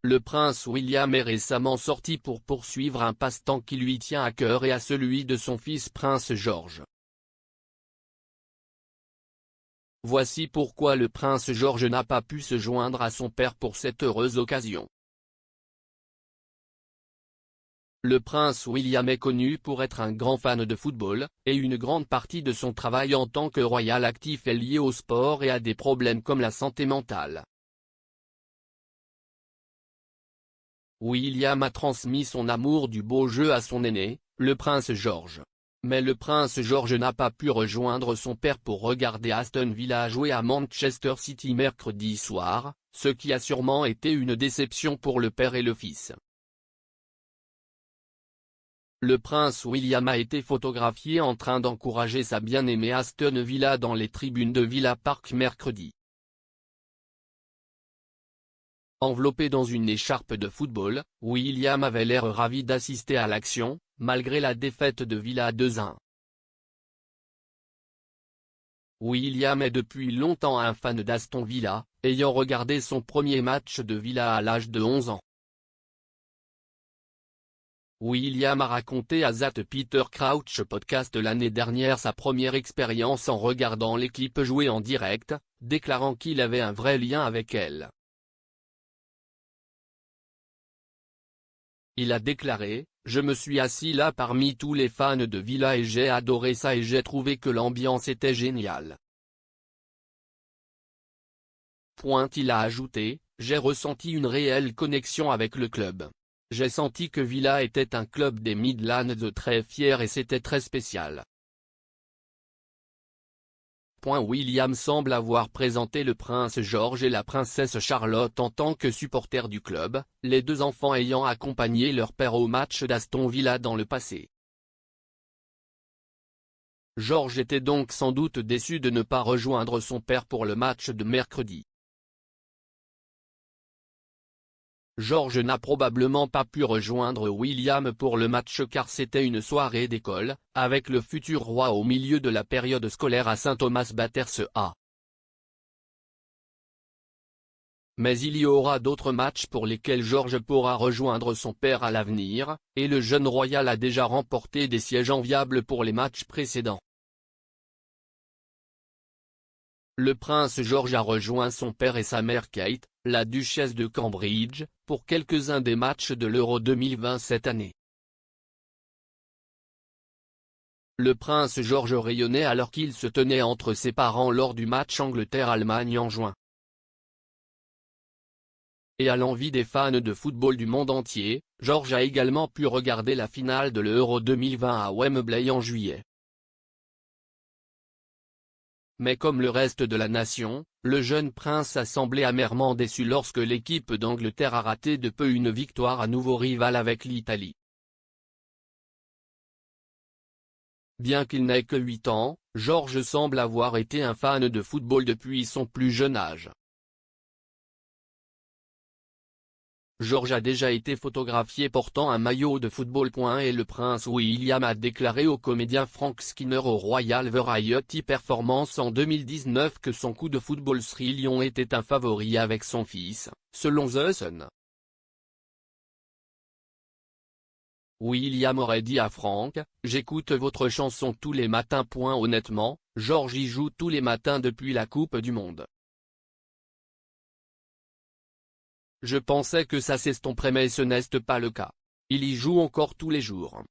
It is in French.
Le prince William est récemment sorti pour poursuivre un passe-temps qui lui tient à cœur et à celui de son fils prince George. Voici pourquoi le prince George n'a pas pu se joindre à son père pour cette heureuse occasion. Le prince William est connu pour être un grand fan de football, et une grande partie de son travail en tant que royal actif est liée au sport et à des problèmes comme la santé mentale. William a transmis son amour du beau jeu à son aîné, le prince George. Mais le prince George n'a pas pu rejoindre son père pour regarder Aston Villa jouer à Manchester City mercredi soir, ce qui a sûrement été une déception pour le père et le fils. Le prince William a été photographié en train d'encourager sa bien-aimée Aston Villa dans les tribunes de Villa Park mercredi. Enveloppé dans une écharpe de football, William avait l'air ravi d'assister à l'action, malgré la défaite de Villa 2-1. William est depuis longtemps un fan d'Aston Villa, ayant regardé son premier match de Villa à l'âge de 11 ans. William a raconté à The Peter Crouch podcast l'année dernière sa première expérience en regardant l'équipe jouer en direct, déclarant qu'il avait un vrai lien avec elle. Il a déclaré, « Je me suis assis là parmi tous les fans de Villa et j'ai adoré ça et j'ai trouvé que l'ambiance était géniale. » Il a ajouté, « J'ai ressenti une réelle connexion avec le club. J'ai senti que Villa était un club des Midlands très fier et c'était très spécial. » William semble avoir présenté le prince George et la princesse Charlotte en tant que supporters du club, les deux enfants ayant accompagné leur père au match d'Aston Villa dans le passé. George était donc sans doute déçu de ne pas rejoindre son père pour le match de mercredi. George n'a probablement pas pu rejoindre William pour le match car c'était une soirée d'école, avec le futur roi au milieu de la période scolaire à St Thomas Bathurst. Mais il y aura d'autres matchs pour lesquels George pourra rejoindre son père à l'avenir, et le jeune royal a déjà remporté des sièges enviables pour les matchs précédents. Le prince George a rejoint son père et sa mère Kate, la duchesse de Cambridge, pour quelques-uns des matchs de l'Euro 2020 cette année. Le prince George rayonnait alors qu'il se tenait entre ses parents lors du match Angleterre-Allemagne en juin. Et à l'envi des fans de football du monde entier, George a également pu regarder la finale de l'Euro 2020 à Wembley en juillet. Mais comme le reste de la nation, le jeune prince a semblé amèrement déçu lorsque l'équipe d'Angleterre a raté de peu une victoire à nouveau rivale avec l'Italie. Bien qu'il n'ait que 8 ans, George semble avoir été un fan de football depuis son plus jeune âge. George a déjà été photographié portant un maillot de football. Et le prince William a déclaré au comédien Frank Skinner au Royal Variety Performance en 2019 que son coup de football Sri Lyon était un favori avec son fils, selon The Sun. William aurait dit à Frank, « J'écoute votre chanson tous les matins. Honnêtement, George y joue tous les matins depuis la Coupe du Monde. Je pensais que ça s'estomperait mais ce n'est pas le cas. Il y joue encore tous les jours. »